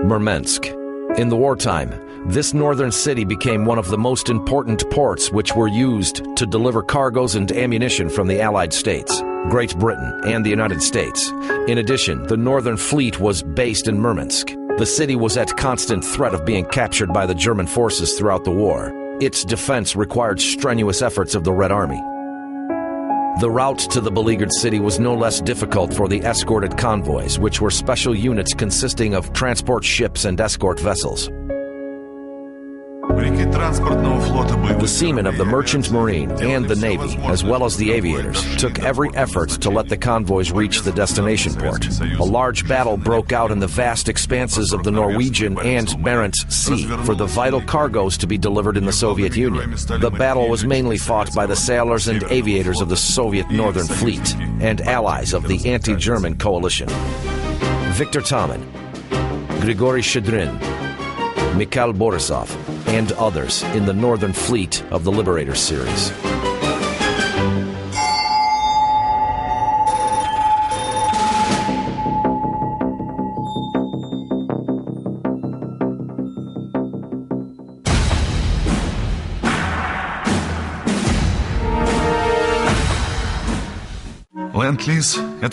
Murmansk. In the wartime, this northern city became one of the most important ports which were used to deliver cargoes and ammunition from the Allied States, Great Britain, and the United States. In addition, the Northern Fleet was based in Murmansk. The city was at constant threat of being captured by the German forces throughout the war. Its defense required strenuous efforts of the Red Army. The route to the beleaguered city was no less difficult for the escorted convoys, which were special units consisting of transport ships and escort vessels. The seamen of the Merchant Marine and the Navy, as well as the aviators, took every effort to let the convoys reach the destination port. A large battle broke out in the vast expanses of the Norwegian and Barents Sea for the vital cargoes to be delivered in the Soviet Union. The battle was mainly fought by the sailors and aviators of the Soviet Northern Fleet and allies of the anti-German coalition. Viktor Taman, Grigory Shchedrin, Mikhail Borisov, and others in the Northern Fleet of the Liberator series.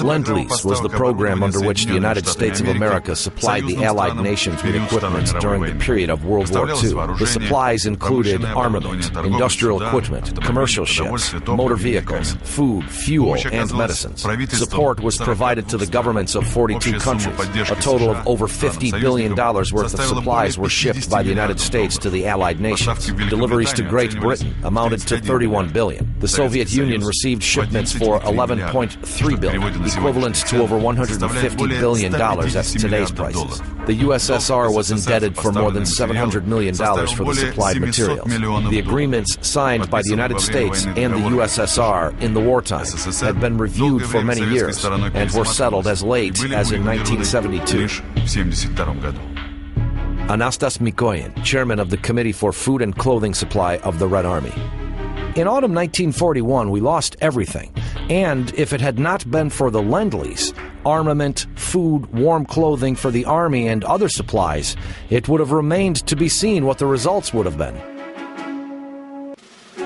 Lend-Lease was the program under which the United States of America supplied the Allied nations with equipment during the period of World War II. The supplies included armament, industrial equipment, commercial ships, motor vehicles, food, fuel, and medicines. Support was provided to the governments of 42 countries. A total of over $50 billion worth of supplies were shipped by the United States to the Allied nations. Deliveries to Great Britain amounted to $31 billion. The Soviet Union received shipments for $11.3 billion, equivalent to over $150 billion at today's prices. The USSR was indebted for more than $700 million for the supplied materials. The agreements signed by the United States and the USSR in the wartime had been reviewed for many years and were settled as late as in 1972. Anastas Mikoyan, chairman of the Committee for Food and Clothing Supply of the Red Army. In autumn 1941, we lost everything, and if it had not been for the Lend-Lease, armament, food, warm clothing for the Army and other supplies, it would have remained to be seen what the results would have been.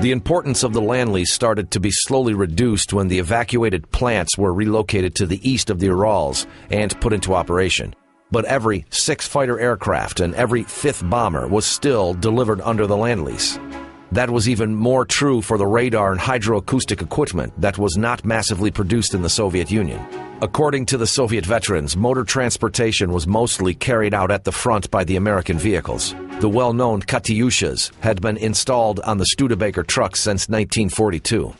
The importance of the Lend-Lease started to be slowly reduced when the evacuated plants were relocated to the east of the Urals and put into operation. But every 6th fighter aircraft and every 5th bomber was still delivered under the Lend-Lease. That was even more true for the radar and hydroacoustic equipment that was not massively produced in the Soviet Union. According to the Soviet veterans, motor transportation was mostly carried out at the front by the American vehicles. The well-known Katyushas had been installed on the Studebaker trucks since 1942.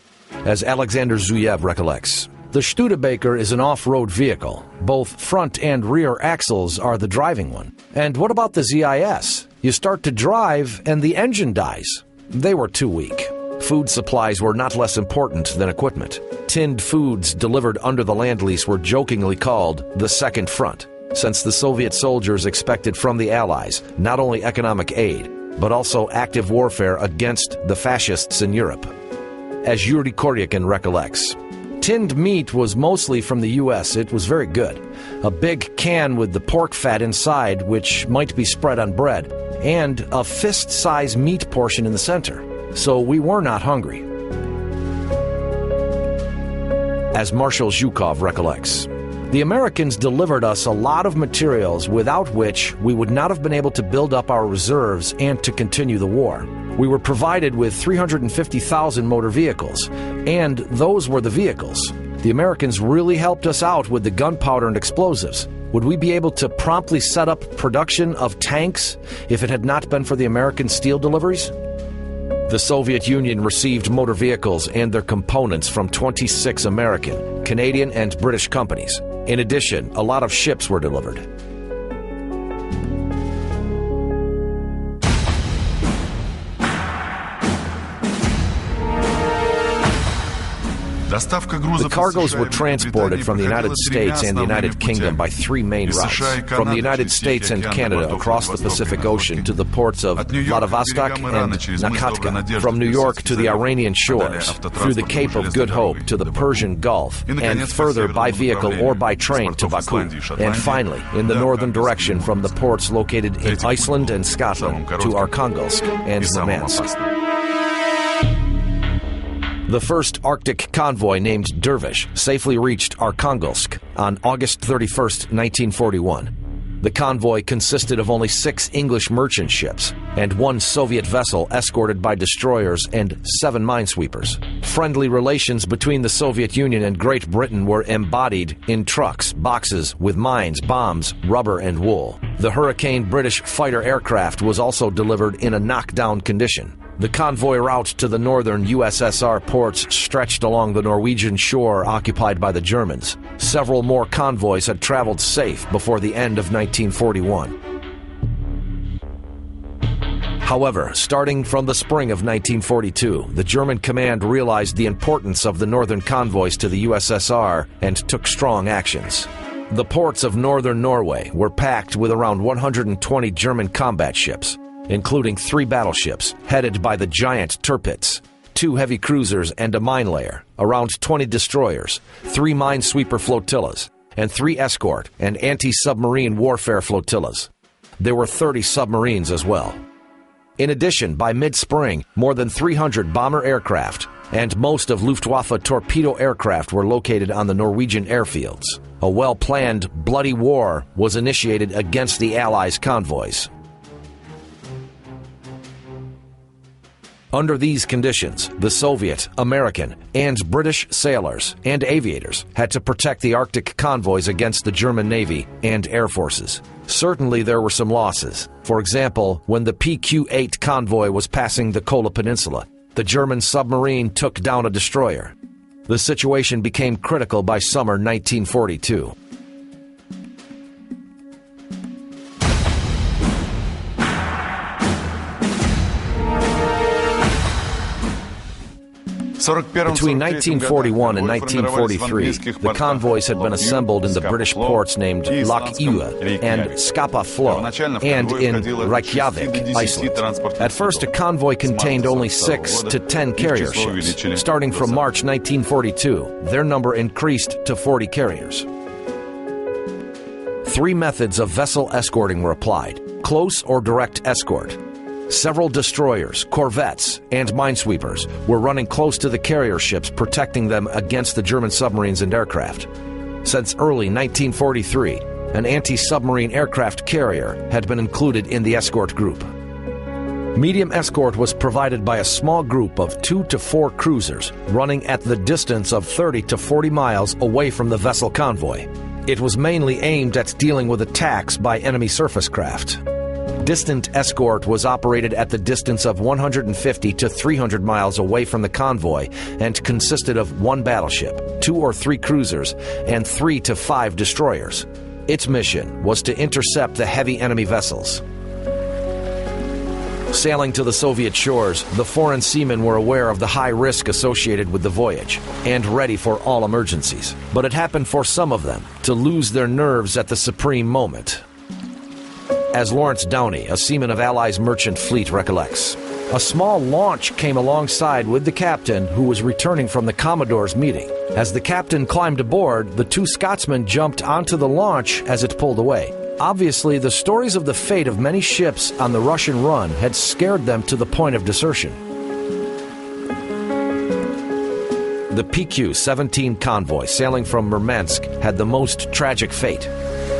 As Alexander Zuyev recollects, the Studebaker is an off-road vehicle. Both front and rear axles are the driving one. And what about the ZIS? You start to drive and the engine dies. They were too weak. Food supplies were not less important than equipment. Tinned foods delivered under the Lend-Lease were jokingly called the Second Front, since the Soviet soldiers expected from the Allies not only economic aid, but also active warfare against the fascists in Europe. As Yuri Koryakin recollects, tinned meat was mostly from the U.S. It was very good. A big can with the pork fat inside, which might be spread on bread, and a fist-size meat portion in the center. So we were not hungry. As Marshal Zhukov recollects, the Americans delivered us a lot of materials without which we would not have been able to build up our reserves and to continue the war. We were provided with 350,000 motor vehicles, and those were the vehicles. The Americans really helped us out with the gunpowder and explosives. Would we be able to promptly set up production of tanks if it had not been for the American steel deliveries? The Soviet Union received motor vehicles and their components from 26 American, Canadian, and British companies. In addition, a lot of ships were delivered. The cargoes were transported from the United States and the United Kingdom by three main routes. From the United States and Canada across the Pacific Ocean to the ports of Vladivostok and Nakatka. From New York to the Iranian shores, through the Cape of Good Hope to the Persian Gulf, and further by vehicle or by train to Baku. And finally, in the northern direction from the ports located in Iceland and Scotland to Arkhangelsk and Murmansk. The first Arctic convoy named Dervish safely reached Arkhangelsk on August 31, 1941. The convoy consisted of only 6 English merchant ships and 1 Soviet vessel escorted by destroyers and 7 minesweepers. Friendly relations between the Soviet Union and Great Britain were embodied in trucks, boxes with mines, bombs, rubber, and wool. The Hurricane British fighter aircraft was also delivered in a knockdown condition. The convoy route to the northern USSR ports stretched along the Norwegian shore occupied by the Germans. Several more convoys had traveled safe before the end of 1941. However, starting from the spring of 1942, the German command realized the importance of the northern convoys to the USSR and took strong actions. The ports of northern Norway were packed with around 120 German combat ships, including 3 battleships headed by the giant Tirpitz, 2 heavy cruisers and a mine layer, around 20 destroyers, 3 minesweeper flotillas, and 3 escort and anti-submarine warfare flotillas. There were 30 submarines as well. In addition, by mid-spring, more than 300 bomber aircraft and most of Luftwaffe torpedo aircraft were located on the Norwegian airfields. A well-planned, bloody war was initiated against the Allies' convoys. Under these conditions, the Soviet, American, and British sailors and aviators had to protect the Arctic convoys against the German Navy and air forces. Certainly there were some losses. For example, when the PQ-8 convoy was passing the Kola Peninsula, the German submarine took down a destroyer. The situation became critical by summer 1942. Between 1941 and 1943, the convoys had been assembled in the British ports named Loch Ewe and Scapa Flow, and in Reykjavik, Iceland. At first, a convoy contained only 6 to 10 carrier ships. Starting from March 1942, their number increased to 40 carriers. 3 methods of vessel escorting were applied: close or direct escort. Several destroyers, corvettes, and minesweepers were running close to the carrier ships, protecting them against the German submarines and aircraft. Since early 1943, an anti-submarine aircraft carrier had been included in the escort group. Medium escort was provided by a small group of 2 to 4 cruisers running at the distance of 30 to 40 miles away from the vessel convoy. It was mainly aimed at dealing with attacks by enemy surface craft. Distant escort was operated at the distance of 150 to 300 miles away from the convoy and consisted of 1 battleship, 2 or 3 cruisers, and 3 to 5 destroyers. Its mission was to intercept the heavy enemy vessels. Sailing to the Soviet shores, the foreign seamen were aware of the high risk associated with the voyage and ready for all emergencies. But it happened for some of them to lose their nerves at the supreme moment. As Lawrence Downey, a seaman of Allies' merchant fleet, recollects, a small launch came alongside with the captain, who was returning from the Commodore's meeting. As the captain climbed aboard, the 2 Scotsmen jumped onto the launch as it pulled away. Obviously, the stories of the fate of many ships on the Russian run had scared them to the point of desertion. The PQ-17 convoy sailing from Murmansk had the most tragic fate.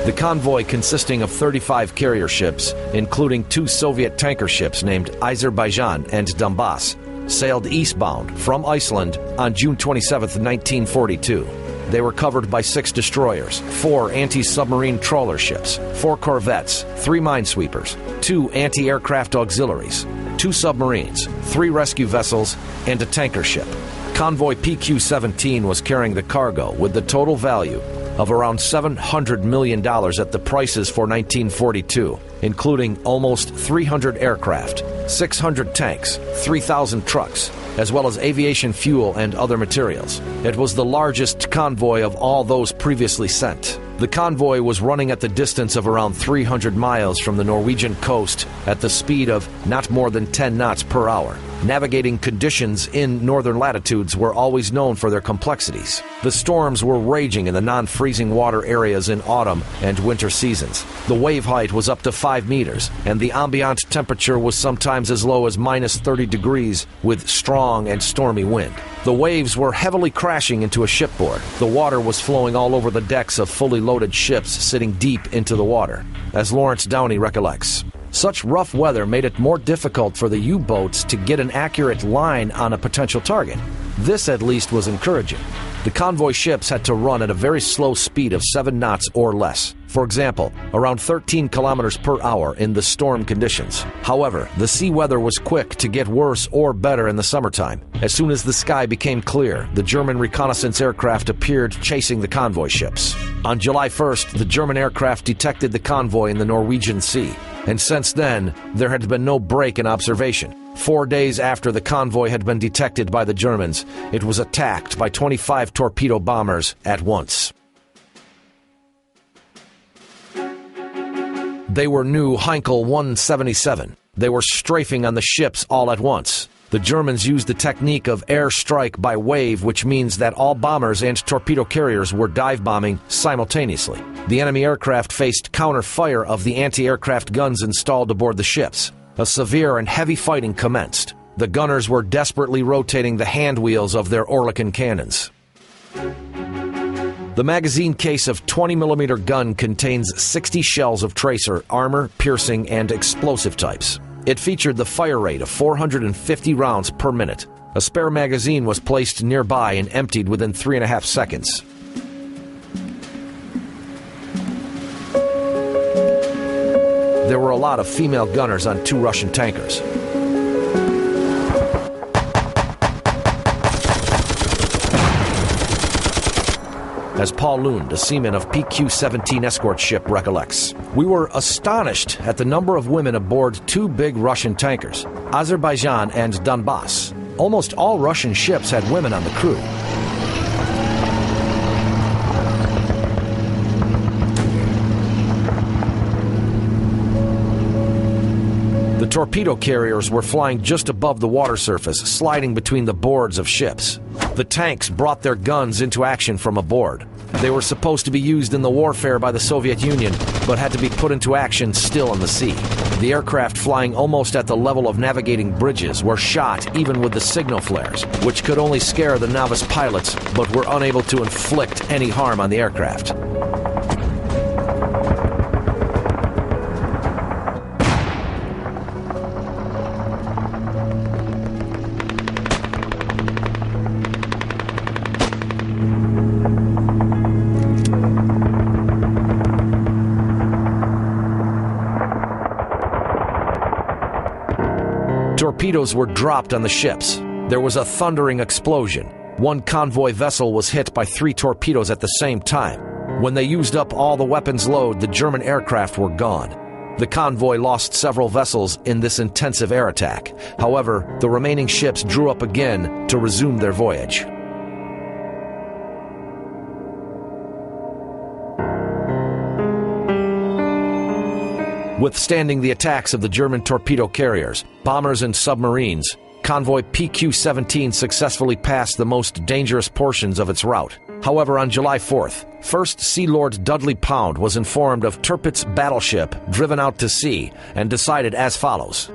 The convoy, consisting of 35 carrier ships, including 2 Soviet tanker ships named Azerbaijan and Donbass, sailed eastbound from Iceland on June 27, 1942. They were covered by 6 destroyers, 4 anti-submarine trawler ships, 4 corvettes, 3 minesweepers, 2 anti-aircraft auxiliaries, 2 submarines, 3 rescue vessels, and a tanker ship. Convoy PQ-17 was carrying the cargo with the total value of around $700 million at the prices for 1942. including almost 300 aircraft, 600 tanks, 3,000 trucks, as well as aviation fuel and other materials. It was the largest convoy of all those previously sent. The convoy was running at the distance of around 300 miles from the Norwegian coast at the speed of not more than 10 knots per hour. Navigating conditions in northern latitudes were always known for their complexities. The storms were raging in the non-freezing water areas in autumn and winter seasons. The wave height was up to 5 meters, and the ambient temperature was sometimes as low as minus 30 degrees with strong and stormy wind. The waves were heavily crashing into a shipboard. The water was flowing all over the decks of fully loaded ships sitting deep into the water, as Lawrence Downey recollects. Such rough weather made it more difficult for the U-boats to get an accurate line on a potential target. This at least was encouraging. The convoy ships had to run at a very slow speed of 7 knots or less. For example, around 13 kilometers per hour in the storm conditions. However, the sea weather was quick to get worse or better in the summertime. As soon as the sky became clear, the German reconnaissance aircraft appeared chasing the convoy ships. On July 1st, the German aircraft detected the convoy in the Norwegian Sea. And since then, there had been no break in observation. 4 days after the convoy had been detected by the Germans, it was attacked by 25 torpedo bombers at once. They were new Heinkel 177. They were strafing on the ships all at once. The Germans used the technique of air strike by wave, which means that all bombers and torpedo carriers were dive bombing simultaneously. The enemy aircraft faced counter-fire of the anti-aircraft guns installed aboard the ships. A severe and heavy fighting commenced. The gunners were desperately rotating the hand wheels of their Oerlikon cannons. The magazine case of 20mm gun contains 60 shells of tracer, armor, piercing, and explosive types. It featured the fire rate of 450 rounds per minute. A spare magazine was placed nearby and emptied within 3.5 seconds. There were a lot of female gunners on 2 Russian tankers. As Paul Lund, a seaman of PQ-17 escort ship, recollects. We were astonished at the number of women aboard 2 big Russian tankers, Azerbaijan and Donbass. Almost all Russian ships had women on the crew. The torpedo carriers were flying just above the water surface, sliding between the boards of ships. The tanks brought their guns into action from aboard. They were supposed to be used in the warfare by the Soviet Union, but had to be put into action still in the sea. The aircraft flying almost at the level of navigating bridges were shot even with the signal flares, which could only scare the novice pilots, but were unable to inflict any harm on the aircraft. Torpedoes were dropped on the ships. There was a thundering explosion. One convoy vessel was hit by 3 torpedoes at the same time. When they used up all the weapons load, the German aircraft were gone. The convoy lost several vessels in this intensive air attack. However, the remaining ships drew up again to resume their voyage. Withstanding the attacks of the German torpedo carriers, bombers, and submarines, convoy PQ-17 successfully passed the most dangerous portions of its route. However, on July 4th, First Sea Lord Dudley Pound was informed of Tirpitz' battleship driven out to sea and decided as follows.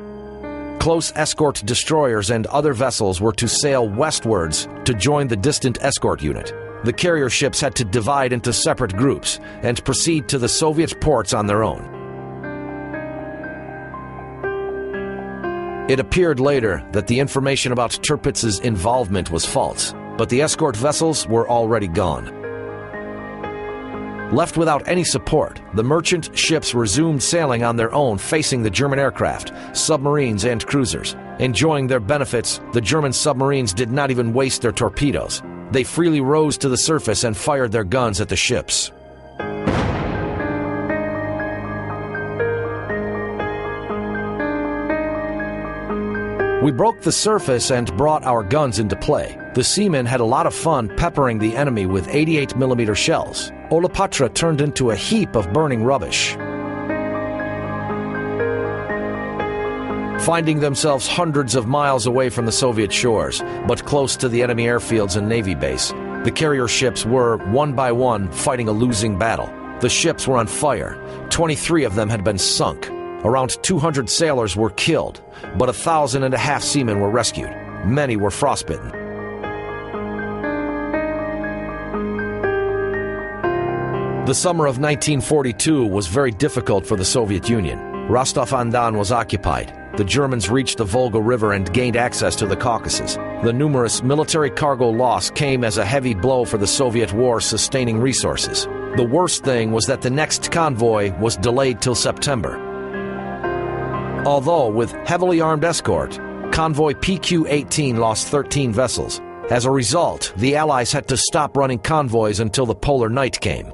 Close escort destroyers and other vessels were to sail westwards to join the distant escort unit. The carrier ships had to divide into separate groups and proceed to the Soviet ports on their own. It appeared later that the information about Tirpitz's involvement was false, but the escort vessels were already gone. Left without any support, the merchant ships resumed sailing on their own, facing the German aircraft, submarines, and cruisers. Enjoying their benefits, the German submarines did not even waste their torpedoes. They freely rose to the surface and fired their guns at the ships. We broke the surface and brought our guns into play. The seamen had a lot of fun peppering the enemy with 88mm shells. Olopatra turned into a heap of burning rubbish. Finding themselves hundreds of miles away from the Soviet shores, but close to the enemy airfields and Navy base, the carrier ships were, one by one, fighting a losing battle. The ships were on fire. 23 of them had been sunk. Around 200 sailors were killed, but 1,500 seamen were rescued. Many were frostbitten. The summer of 1942 was very difficult for the Soviet Union. Rostov-on-Don was occupied. The Germans reached the Volga River and gained access to the Caucasus. The numerous military cargo loss came as a heavy blow for the Soviet war-sustaining resources. The worst thing was that the next convoy was delayed till September. Although with heavily armed escort, convoy PQ-18 lost 13 vessels. As a result, the Allies had to stop running convoys until the polar night came.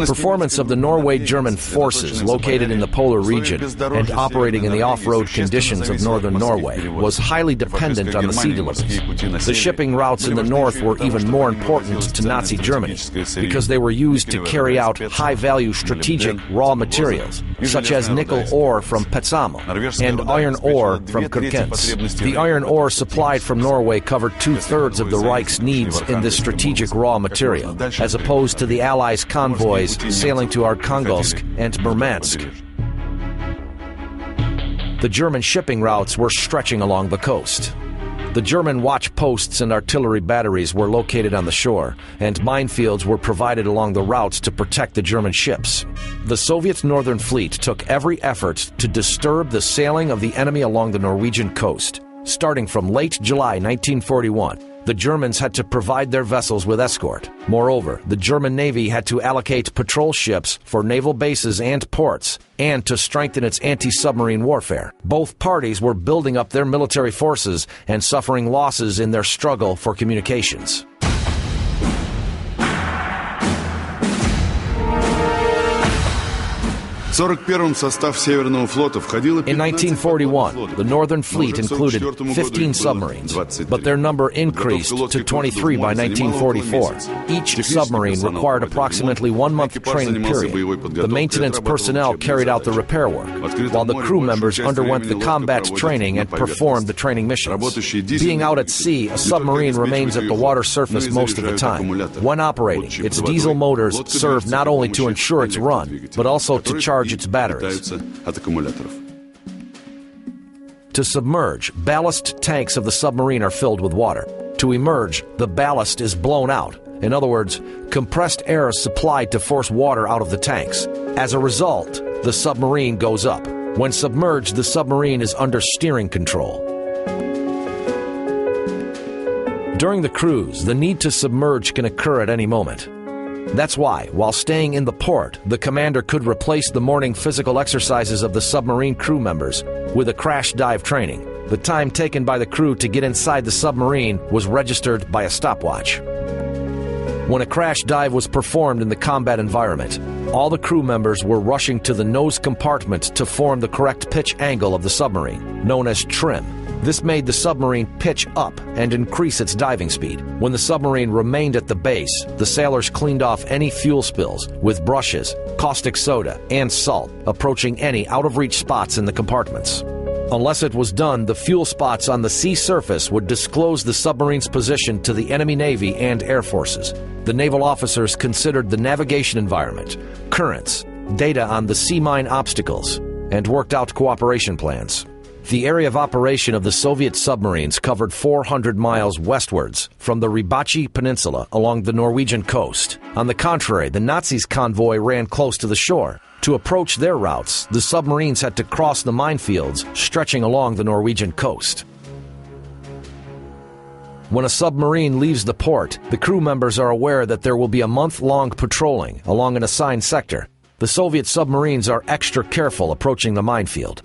Performance of the Norway-German forces located in the polar region and operating in the off-road conditions of northern Norway was highly dependent on the sea deliveries. The shipping routes in the north were even more important to Nazi Germany because they were used to carry out high-value strategic raw materials, such as nickel ore from Petsamo and iron ore from Kirkenes. The iron ore supplied from Norway covered 2/3 of the Reich's needs in this strategic raw material, as opposed to the Allies' convoys sailing to Arkhangelsk and Murmansk. The German shipping routes were stretching along the coast. The German watch posts and artillery batteries were located on the shore, and minefields were provided along the routes to protect the German ships. The Soviet Northern Fleet took every effort to disturb the sailing of the enemy along the Norwegian coast. Starting from late July 1941, the Germans had to provide their vessels with escort. Moreover, the German Navy had to allocate patrol ships for naval bases and ports, and to strengthen its anti-submarine warfare. Both parties were building up their military forces and suffering losses in their struggle for communications. In 1941, the Northern Fleet included 15 submarines, but their number increased to 23 by 1944. Each submarine required approximately 1 month training period. The maintenance personnel carried out the repair work, while the crew members underwent the combat training and performed the training missions. Being out at sea, a submarine remains at the water surface most of the time. When operating, its diesel motors serve not only to ensure its run, but also to charge its batteries. To submerge, ballast tanks of the submarine are filled with water. To emerge, the ballast is blown out. In other words, compressed air is supplied to force water out of the tanks. As a result, the submarine goes up. When submerged, the submarine is under steering control. During the cruise, the need to submerge can occur at any moment. That's why, while staying in the port, the commander could replace the morning physical exercises of the submarine crew members with a crash dive training. The time taken by the crew to get inside the submarine was registered by a stopwatch. When a crash dive was performed in the combat environment, all the crew members were rushing to the nose compartment to form the correct pitch angle of the submarine, known as trim. This made the submarine pitch up and increase its diving speed. When the submarine remained at the base, the sailors cleaned off any fuel spills with brushes, caustic soda, and salt, approaching any out-of-reach spots in the compartments. Unless it was done, the fuel spots on the sea surface would disclose the submarine's position to the enemy Navy and Air Forces. The naval officers considered the navigation environment, currents, data on the sea mine obstacles, and worked out cooperation plans. The area of operation of the Soviet submarines covered 400 miles westwards from the Rybachi Peninsula along the Norwegian coast. On the contrary, the Nazis' convoy ran close to the shore. To approach their routes, the submarines had to cross the minefields stretching along the Norwegian coast. When a submarine leaves the port, the crew members are aware that there will be a month-long patrolling along an assigned sector. The Soviet submarines are extra careful approaching the minefield.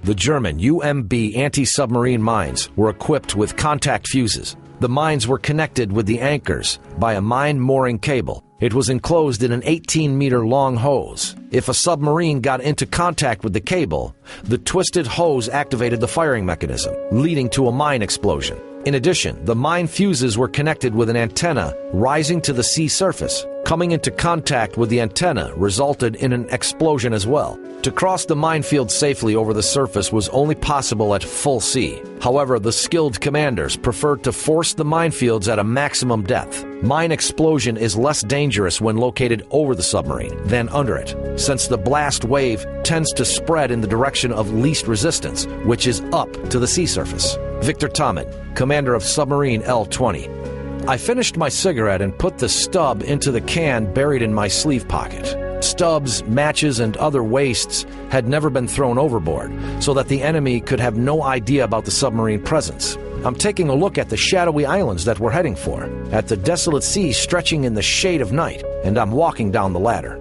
The German UMB anti-submarine mines were equipped with contact fuses. The mines were connected with the anchors by a mine mooring cable. It was enclosed in an 18-meter-long hose. If a submarine got into contact with the cable, the twisted hose activated the firing mechanism, leading to a mine explosion. In addition, the mine fuses were connected with an antenna rising to the sea surface. Coming into contact with the antenna resulted in an explosion as well. To cross the minefield safely over the surface was only possible at full sea. However, the skilled commanders preferred to force the minefields at a maximum depth. Mine explosion is less dangerous when located over the submarine than under it, since the blast wave tends to spread in the direction of least resistance, which is up to the sea surface. Victor Taman, commander of submarine L-20. I finished my cigarette and put the stub into the can buried in my sleeve pocket. Stubs, matches, and other wastes had never been thrown overboard, so that the enemy could have no idea about the submarine presence. I'm taking a look at the shadowy islands that we're heading for, at the desolate sea stretching in the shade of night, and I'm walking down the ladder.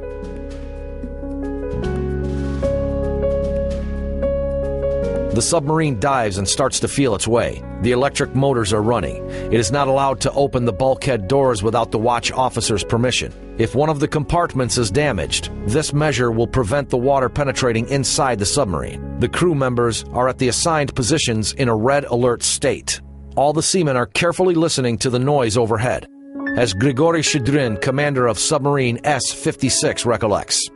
The submarine dives and starts to feel its way. The electric motors are running. It is not allowed to open the bulkhead doors without the watch officer's permission. If one of the compartments is damaged, this measure will prevent the water penetrating inside the submarine. The crew members are at the assigned positions in a red alert state. All the seamen are carefully listening to the noise overhead, as Grigory Shidrin, commander of submarine S-56, recollects.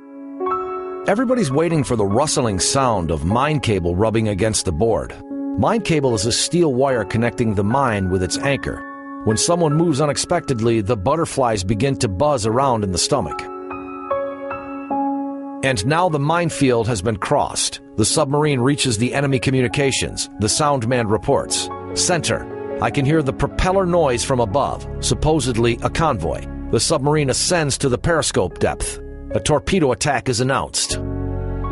Everybody's waiting for the rustling sound of mine cable rubbing against the board. Mine cable is a steel wire connecting the mine with its anchor. When someone moves unexpectedly, the butterflies begin to buzz around in the stomach. And now the minefield has been crossed. The submarine reaches the enemy communications. The soundman reports. Center, I can hear the propeller noise from above, supposedly a convoy. The submarine ascends to the periscope depth. A torpedo attack is announced.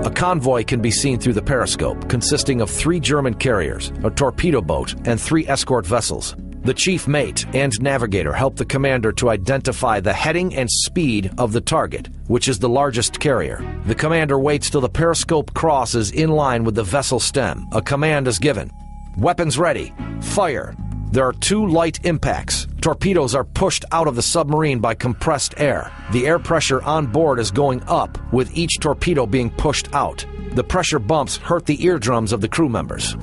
A convoy can be seen through the periscope, consisting of 3 German carriers, a torpedo boat, and 3 escort vessels. The chief mate and navigator help the commander to identify the heading and speed of the target, which is the largest carrier. The commander waits till the periscope crosses in line with the vessel stem. A command is given. Weapons ready. Fire. There are 2 light impacts. Torpedoes are pushed out of the submarine by compressed air. The air pressure on board is going up, with each torpedo being pushed out. The pressure bumps hurt the eardrums of the crew members.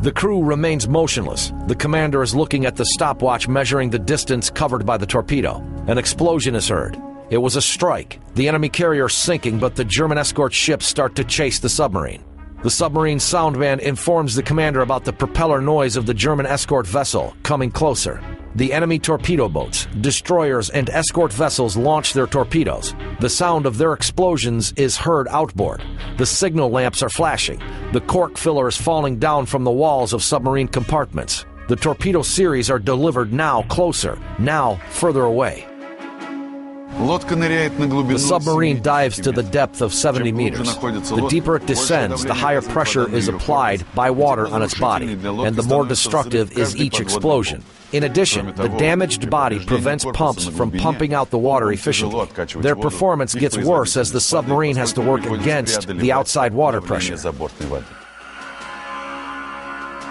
The crew remains motionless. The commander is looking at the stopwatch measuring the distance covered by the torpedo. An explosion is heard. It was a strike. The enemy carrier sinking, but the German escort ships start to chase the submarine. The submarine soundman informs the commander about the propeller noise of the German escort vessel coming closer. The enemy torpedo boats, destroyers, and escort vessels launch their torpedoes. The sound of their explosions is heard outboard. The signal lamps are flashing. The cork filler is falling down from the walls of submarine compartments. The torpedo series are delivered now closer, now further away. The submarine dives to the depth of 70 meters. The deeper it descends, the higher pressure is applied by water on its body, and the more destructive is each explosion. In addition, the damaged body prevents pumps from pumping out the water efficiently. Their performance gets worse as the submarine has to work against the outside water pressure.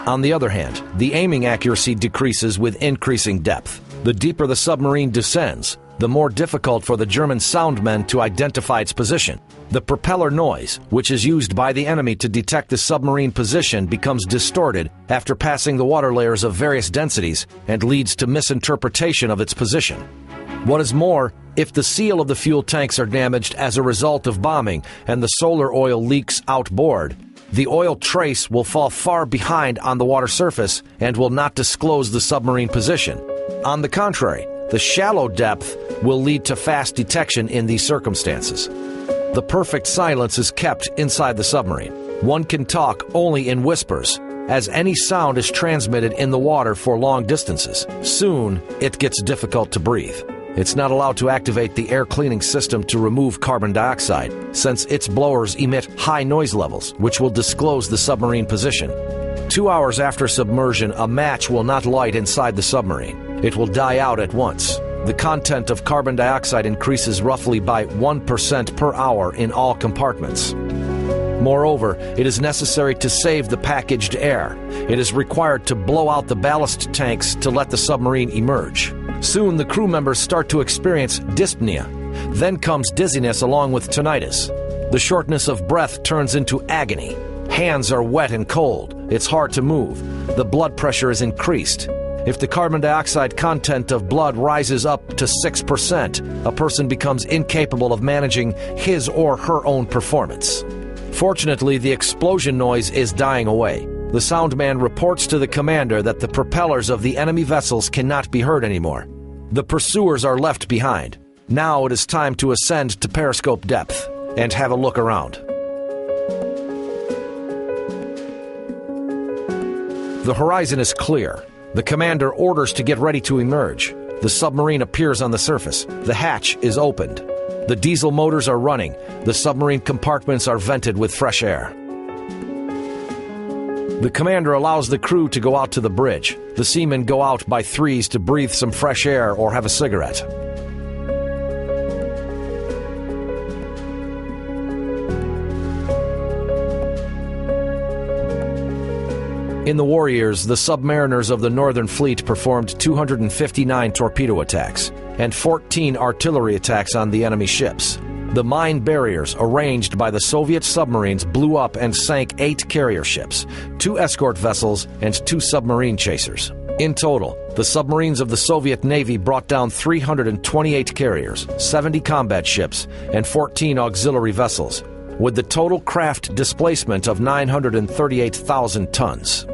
On the other hand, the aiming accuracy decreases with increasing depth. The deeper the submarine descends, the more difficult for the German soundmen to identify its position. The propeller noise, which is used by the enemy to detect the submarine position, becomes distorted after passing the water layers of various densities and leads to misinterpretation of its position. What is more, if the seal of the fuel tanks are damaged as a result of bombing and the solar oil leaks outboard, the oil trace will fall far behind on the water surface and will not disclose the submarine position. On the contrary, the shallow depth will lead to fast detection in these circumstances. The perfect silence is kept inside the submarine. One can talk only in whispers, as any sound is transmitted in the water for long distances. Soon, it gets difficult to breathe. It's not allowed to activate the air cleaning system to remove carbon dioxide, since its blowers emit high noise levels, which will disclose the submarine position. 2 hours after submersion, a match will not light inside the submarine. It will die out at once. The content of carbon dioxide increases roughly by 1% per hour in all compartments. Moreover, it is necessary to save the packaged air. It is required to blow out the ballast tanks to let the submarine emerge. Soon, the crew members start to experience dyspnea. Then comes dizziness along with tinnitus. The shortness of breath turns into agony. Hands are wet and cold. It's hard to move. The blood pressure is increased. If the carbon dioxide content of blood rises up to 6%, a person becomes incapable of managing his or her own performance. Fortunately, the explosion noise is dying away. The soundman reports to the commander that the propellers of the enemy vessels cannot be heard anymore. The pursuers are left behind. Now it is time to ascend to periscope depth and have a look around. The horizon is clear. The commander orders to get ready to emerge. The submarine appears on the surface. The hatch is opened. The diesel motors are running. The submarine compartments are vented with fresh air. The commander allows the crew to go out to the bridge. The seamen go out by threes to breathe some fresh air or have a cigarette. In the war years, the submariners of the Northern Fleet performed 259 torpedo attacks and 14 artillery attacks on the enemy ships. The mine barriers arranged by the Soviet submarines blew up and sank 8 carrier ships, 2 escort vessels, and 2 submarine chasers. In total, the submarines of the Soviet Navy brought down 328 carriers, 70 combat ships, and 14 auxiliary vessels, with the total craft displacement of 938,000 tons.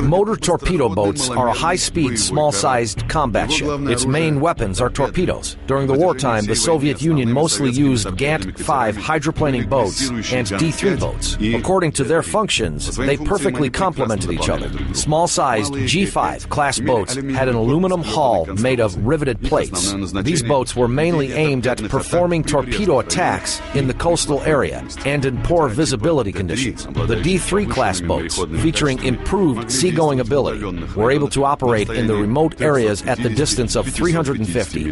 Motor torpedo boats are a high-speed, small-sized combat ship. Its main weapons are torpedoes. During the wartime, the Soviet Union mostly used Gant-5 hydroplaning boats and D-3 boats. According to their functions, they perfectly complemented each other. Small-sized G5 class boats had an aluminum hull made of riveted plates. These boats were mainly aimed at performing torpedo attacks in the coastal area and in poor visibility conditions. The D-3 class boats, featuring improved seagoing ability, were able to operate in the remote areas at the distance of 350.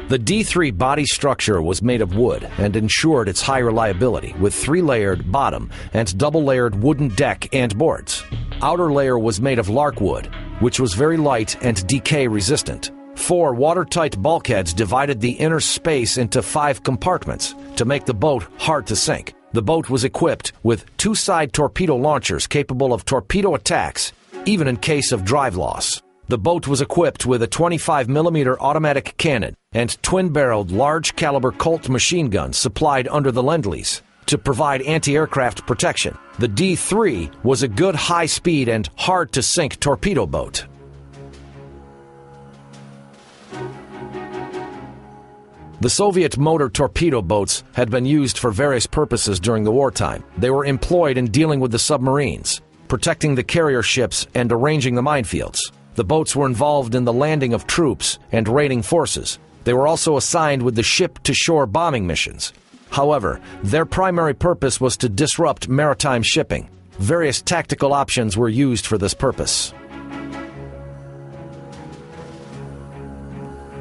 The D-3 body structure was made of wood and ensured its high reliability with 3-layered bottom and double-layered wooden deck and boards. Outer layer was made of lark wood, which was very light and decay-resistant. 4 watertight bulkheads divided the inner space into 5 compartments to make the boat hard to sink. The boat was equipped with 2 side torpedo launchers capable of torpedo attacks, even in case of drive loss. The boat was equipped with a 25mm automatic cannon and twin-barreled large-caliber Colt machine guns supplied under the Lend-Lease to provide anti-aircraft protection. The D-3 was a good high-speed and hard-to-sink torpedo boat. The Soviet motor torpedo boats had been used for various purposes during the wartime. They were employed in dealing with the submarines, protecting the carrier ships, and arranging the minefields. The boats were involved in the landing of troops and raiding forces. They were also assigned with the ship-to-shore bombing missions. However, their primary purpose was to disrupt maritime shipping. Various tactical options were used for this purpose.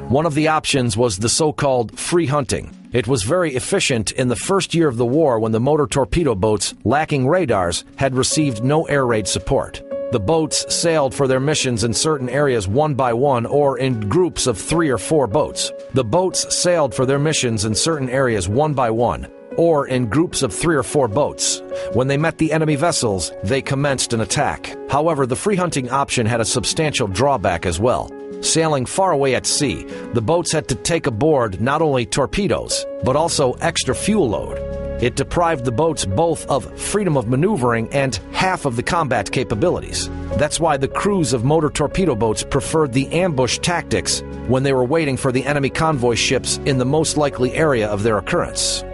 One of the options was the so-called free hunting. It was very efficient in the first year of the war when the motor torpedo boats, lacking radars, had received no air raid support. The boats sailed for their missions in certain areas one by one or in groups of 3 or 4 boats. The boats sailed for their missions in certain areas one by one or in groups of 3 or 4 boats. When they met the enemy vessels, they commenced an attack. However, the free hunting option had a substantial drawback as well. Sailing far away at sea, the boats had to take aboard not only torpedoes, but also extra fuel load. It deprived the boats both of freedom of maneuvering and half of the combat capabilities. That's why the crews of motor torpedo boats preferred the ambush tactics when they were waiting for the enemy convoy ships in the most likely area of their occurrence.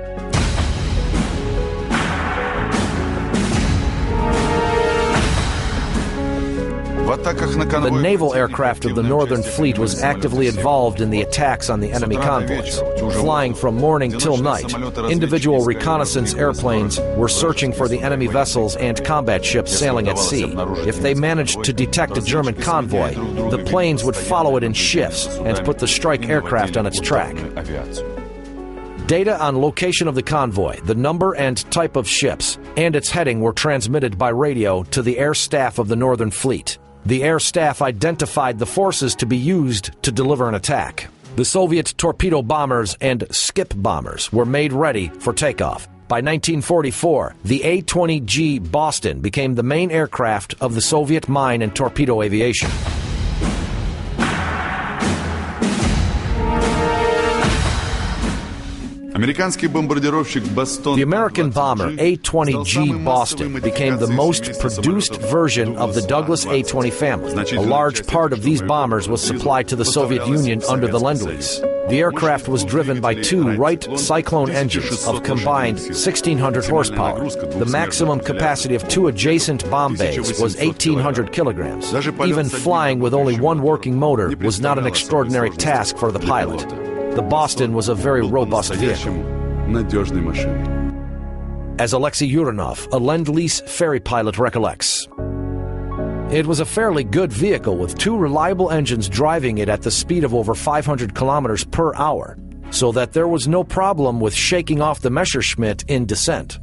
The naval aircraft of the Northern Fleet was actively involved in the attacks on the enemy convoys. Flying from morning till night, individual reconnaissance airplanes were searching for the enemy vessels and combat ships sailing at sea. If they managed to detect a German convoy, the planes would follow it in shifts and put the strike aircraft on its track. Data on location of the convoy, the number and type of ships, and its heading were transmitted by radio to the air staff of the Northern Fleet. The air staff identified the forces to be used to deliver an attack. The Soviet torpedo bombers and skip bombers were made ready for takeoff. By 1944, the A-20G Boston became the main aircraft of the Soviet mine and torpedo aviation. The American bomber A-20G Boston became the most produced version of the Douglas A-20 family. A large part of these bombers was supplied to the Soviet Union under the Lend-Lease. The aircraft was driven by two Wright Cyclone engines of combined 1,600 horsepower. The maximum capacity of two adjacent bomb bays was 1,800 kilograms. Even flying with only one working motor was not an extraordinary task for the pilot. The Boston was a very robust vehicle. As Alexei Yurinov, a Lend-Lease ferry pilot, recollects, it was a fairly good vehicle with two reliable engines driving it at the speed of over 500 kilometers per hour, so that there was no problem with shaking off the Messerschmitt in descent.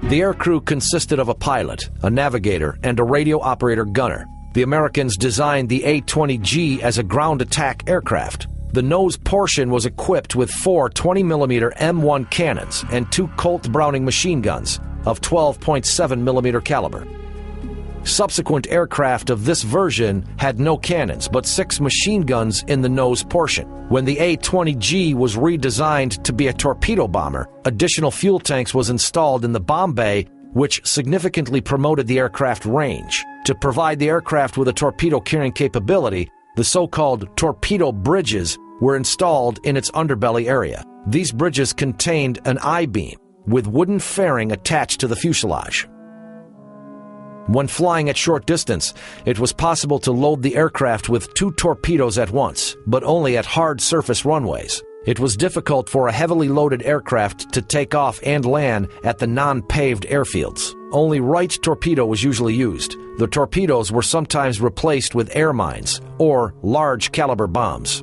The aircrew consisted of a pilot, a navigator, and a radio operator gunner. The Americans designed the A-20G as a ground attack aircraft. The nose portion was equipped with four 20mm M1 cannons and two Colt Browning machine guns of 12.7mm caliber. Subsequent aircraft of this version had no cannons but 6 machine guns in the nose portion. When the A-20G was redesigned to be a torpedo bomber, additional fuel tanks was installed in the bomb bay, which significantly promoted the aircraft range. To provide the aircraft with a torpedo carrying capability, the so-called torpedo bridges were installed in its underbelly area. These bridges contained an I-beam with wooden fairing attached to the fuselage. When flying at short distance, it was possible to load the aircraft with 2 torpedoes at once, but only at hard surface runways. It was difficult for a heavily loaded aircraft to take off and land at the non-paved airfields. Only Wright torpedo was usually used. The torpedoes were sometimes replaced with air mines or large caliber bombs.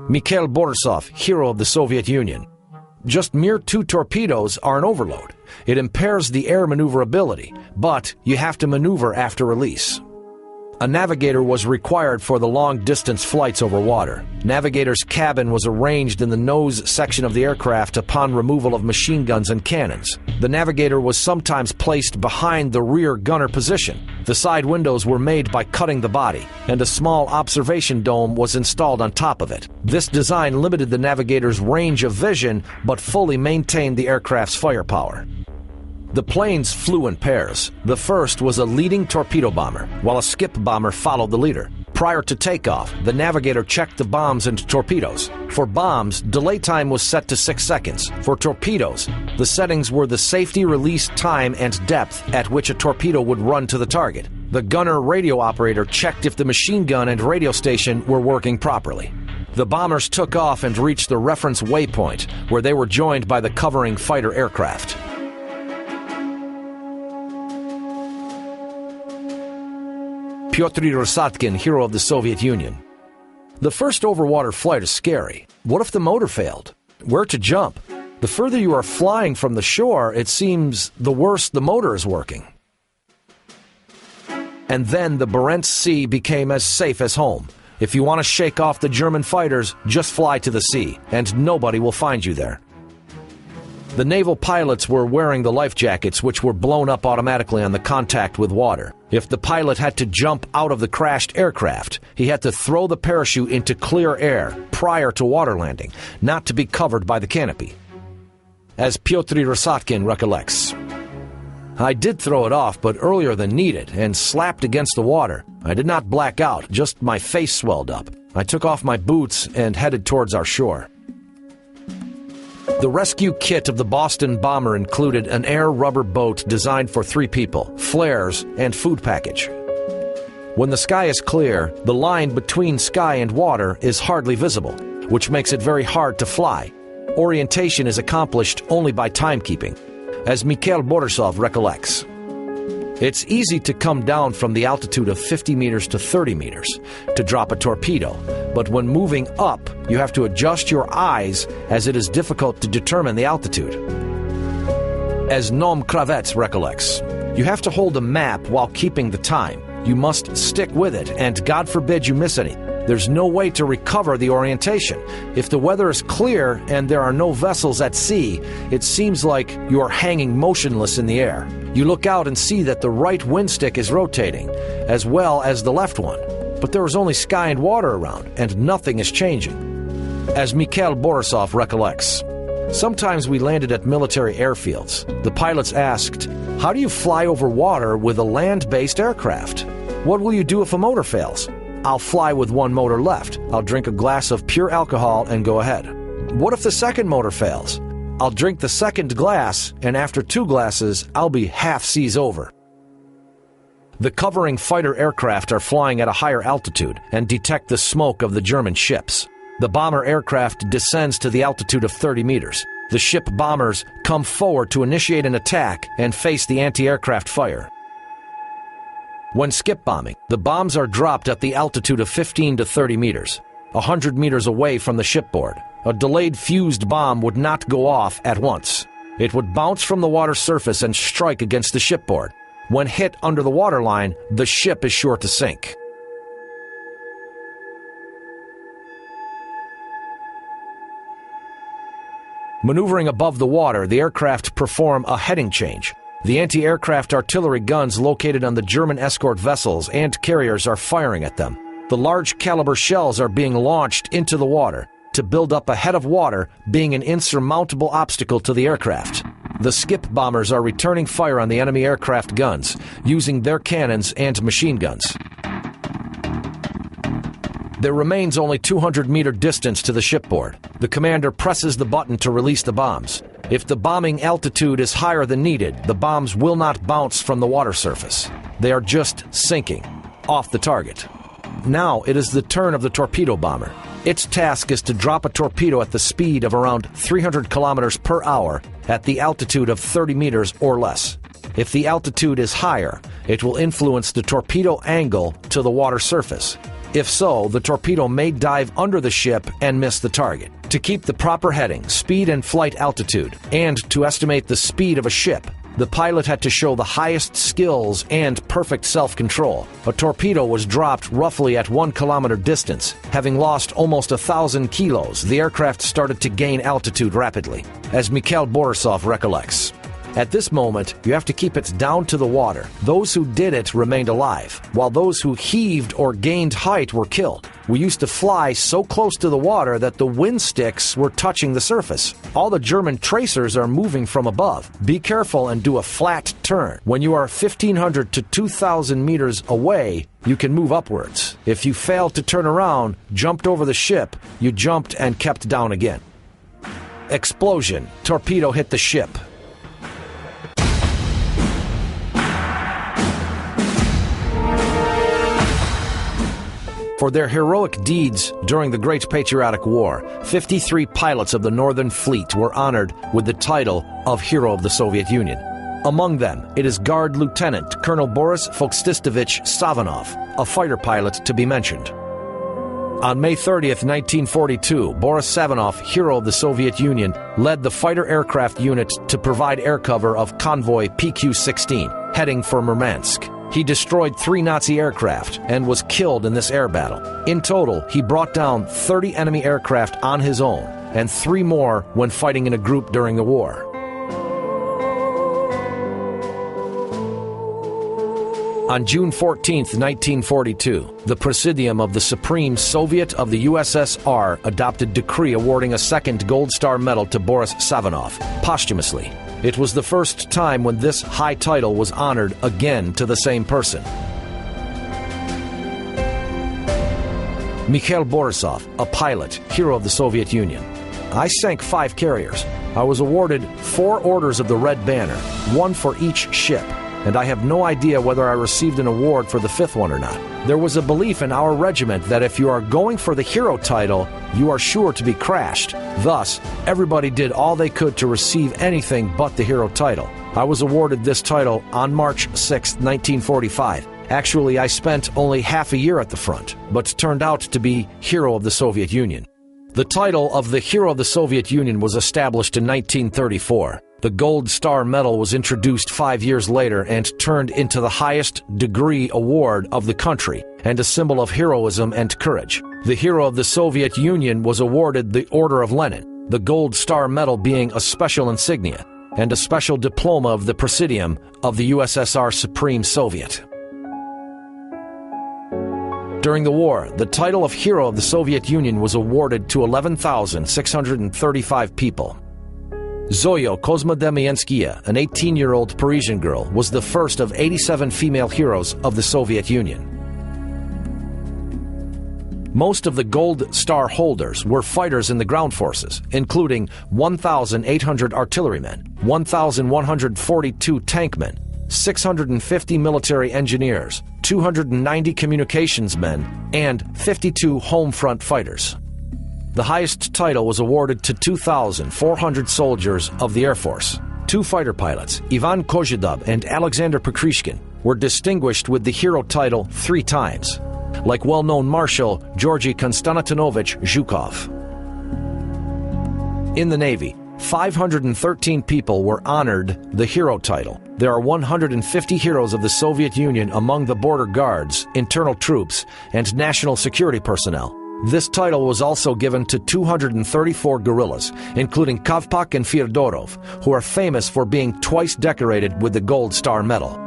Mikhail Borisov, hero of the Soviet Union. Just mere 2 torpedoes are an overload. It impairs the air maneuverability, but you have to maneuver after release. A navigator was required for the long-distance flights over water. Navigator's cabin was arranged in the nose section of the aircraft upon removal of machine guns and cannons. The navigator was sometimes placed behind the rear gunner position. The side windows were made by cutting the body, and a small observation dome was installed on top of it. This design limited the navigator's range of vision, but fully maintained the aircraft's firepower. The planes flew in pairs. The first was a leading torpedo bomber, while a skip bomber followed the leader. Prior to takeoff, the navigator checked the bombs and torpedoes. For bombs, delay time was set to 6 seconds. For torpedoes, the settings were the safety release time and depth at which a torpedo would run to the target. The gunner radio operator checked if the machine gun and radio station were working properly. The bombers took off and reached the reference waypoint, where they were joined by the covering fighter aircraft. Pyotr Rosatkin, hero of the Soviet Union. The first overwater flight is scary. What if the motor failed? Where to jump? The further you are flying from the shore, it seems the worse the motor is working. And then the Barents Sea became as safe as home. If you want to shake off the German fighters, just fly to the sea, and nobody will find you there. The naval pilots were wearing the life jackets, which were blown up automatically on the contact with water. If the pilot had to jump out of the crashed aircraft, he had to throw the parachute into clear air prior to water landing, not to be covered by the canopy. As Pyotr Rosatkin recollects, I did throw it off, but earlier than needed, and slapped against the water. I did not black out, just my face swelled up. I took off my boots and headed towards our shore. The rescue kit of the Boston bomber included an air rubber boat designed for 3 people, flares, and food package. When the sky is clear, the line between sky and water is hardly visible, which makes it very hard to fly. Orientation is accomplished only by timekeeping, as Mikhail Borisov recollects. It's easy to come down from the altitude of 50 meters to 30 meters to drop a torpedo, but when moving up, you have to adjust your eyes as it is difficult to determine the altitude. As Noam Kravets recollects, you have to hold a map while keeping the time. You must stick with it, and God forbid you miss any. There's no way to recover the orientation. If the weather is clear and there are no vessels at sea, it seems like you are hanging motionless in the air. You look out and see that the right wind stick is rotating, as well as the left one. But there is only sky and water around, and nothing is changing. As Mikhail Borisov recollects, sometimes we landed at military airfields. The pilots asked, "How do you fly over water with a land-based aircraft? What will you do if a motor fails?" "I'll fly with one motor left. I'll drink a glass of pure alcohol and go ahead." "What if the second motor fails?" "I'll drink the second glass, and after 2 glasses, I'll be half seas over." The covering fighter aircraft are flying at a higher altitude and detect the smoke of the German ships. The bomber aircraft descends to the altitude of 30 meters. The ship bombers come forward to initiate an attack and face the anti-aircraft fire. When skip bombing, the bombs are dropped at the altitude of 15 to 30 meters, 100 meters away from the shipboard. A delayed fused bomb would not go off at once. It would bounce from the water surface and strike against the shipboard. When hit under the waterline, the ship is sure to sink. Maneuvering above the water, the aircraft perform a heading change. The anti-aircraft artillery guns located on the German escort vessels and carriers are firing at them. The large caliber shells are being launched into the water, to build up a head of water being an insurmountable obstacle to the aircraft. The skip bombers are returning fire on the enemy aircraft guns, using their cannons and machine guns. There remains only 200-meter distance to the shipboard. The commander presses the button to release the bombs. If the bombing altitude is higher than needed, the bombs will not bounce from the water surface. They are just sinking, off the target. Now it is the turn of the torpedo bomber. Its task is to drop a torpedo at the speed of around 300 kilometers per hour at the altitude of 30 meters or less. If the altitude is higher, it will influence the torpedo angle to the water surface. If so, the torpedo may dive under the ship and miss the target. To keep the proper heading, speed and flight altitude, and to estimate the speed of a ship, the pilot had to show the highest skills and perfect self-control. A torpedo was dropped roughly at 1 kilometer distance. Having lost almost 1,000 kilos, the aircraft started to gain altitude rapidly, as Mikhail Borisov recollects. At this moment, you have to keep it down to the water. Those who did it remained alive, while those who heaved or gained height were killed. We used to fly so close to the water that the wind sticks were touching the surface. All the German tracers are moving from above. Be careful and do a flat turn. When you are 1,500 to 2,000 meters away, you can move upwards. If you failed to turn around, jumped over the ship, you jumped and kept down again. Explosion. Torpedo hit the ship. For their heroic deeds during the Great Patriotic War, 53 pilots of the Northern Fleet were honored with the title of Hero of the Soviet Union. Among them, it is Guard Lieutenant Colonel Boris Fokstistovich Savanov, a fighter pilot to be mentioned. On May 30th, 1942, Boris Savanov, Hero of the Soviet Union, led the fighter aircraft unit to provide air cover of convoy PQ-16, heading for Murmansk. He destroyed 3 Nazi aircraft and was killed in this air battle. In total, he brought down 30 enemy aircraft on his own and 3 more when fighting in a group during the war. On June 14, 1942, the Presidium of the Supreme Soviet of the USSR adopted decree awarding a second Gold Star Medal to Boris Savanov, posthumously. It was the first time when this high title was honored again to the same person. Mikhail Borisov, a pilot, hero of the Soviet Union. I sank 5 carriers. I was awarded 4 Orders of the Red Banner, 1 for each ship, and I have no idea whether I received an award for the 5th one or not. There was a belief in our regiment that if you are going for the hero title, you are sure to be crashed. Thus, everybody did all they could to receive anything but the hero title. I was awarded this title on March 6, 1945. Actually, I spent only half a year at the front, but turned out to be Hero of the Soviet Union. The title of the Hero of the Soviet Union was established in 1934. The Gold Star Medal was introduced 5 years later and turned into the highest degree award of the country and a symbol of heroism and courage. The Hero of the Soviet Union was awarded the Order of Lenin, the Gold Star Medal being a special insignia, and a special diploma of the Presidium of the USSR Supreme Soviet. During the war, the title of Hero of the Soviet Union was awarded to 11,635 people. Zoya Kozmodemienskaya, an 18-year-old Parisian girl, was the first of 87 female heroes of the Soviet Union. Most of the Gold Star holders were fighters in the ground forces, including 1,800 artillerymen, 1,142 tankmen, 650 military engineers, 290 communications men, and 52 home front fighters. The highest title was awarded to 2,400 soldiers of the Air Force. 2 fighter pilots, Ivan Kozhedub and Alexander Pokryshkin, were distinguished with the hero title 3 times, like well-known Marshal Georgy Konstantinovich Zhukov. In the Navy, 513 people were honored the hero title. There are 150 heroes of the Soviet Union among the border guards, internal troops, and national security personnel. This title was also given to 234 guerrillas, including Kavpak and Fyodorov, who are famous for being twice decorated with the Gold Star Medal.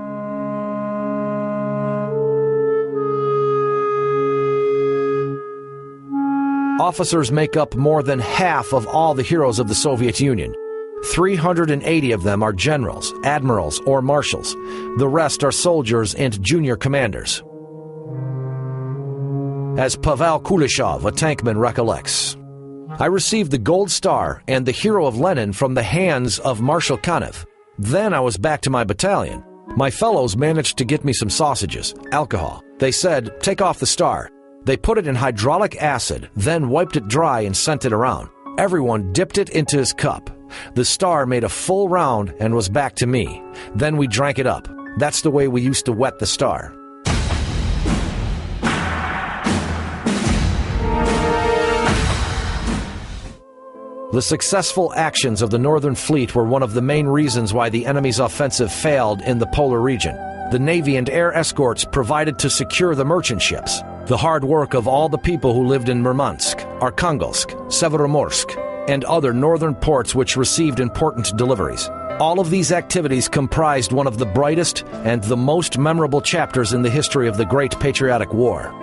Officers make up more than half of all the heroes of the Soviet Union. 380 of them are generals, admirals, or marshals. The rest are soldiers and junior commanders. As Pavel Kuleshov, a tankman, recollects, I received the Gold Star and the Hero of Lenin from the hands of Marshal Kanev. Then I was back to my battalion. My fellows managed to get me some sausages, alcohol. They said, take off the star. They put it in hydraulic acid, then wiped it dry and sent it around. Everyone dipped it into his cup. The star made a full round and was back to me. Then we drank it up. That's the way we used to wet the star. The successful actions of the Northern Fleet were one of the main reasons why the enemy's offensive failed in the polar region. The Navy and air escorts provided to secure the merchant ships. The hard work of all the people who lived in Murmansk, Arkhangelsk, Severomorsk, and other northern ports which received important deliveries. All of these activities comprised one of the brightest and the most memorable chapters in the history of the Great Patriotic War.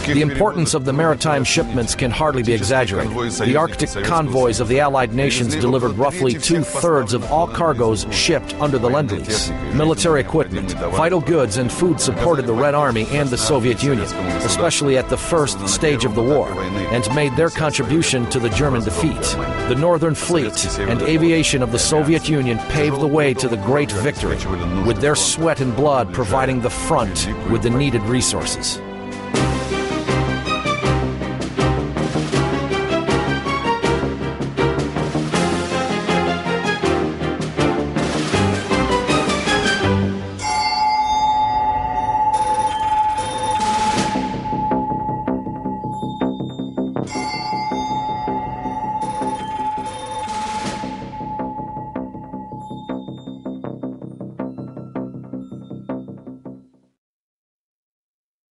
The importance of the maritime shipments can hardly be exaggerated. The Arctic convoys of the Allied nations delivered roughly 2/3 of all cargoes shipped under the Lend-Lease. Military equipment, vital goods, and food supported the Red Army and the Soviet Union, especially at the first stage of the war, and made their contribution to the German defeat. The Northern Fleet and aviation of the Soviet Union paved the way to the great victory, with their sweat and blood providing the front with the needed resources.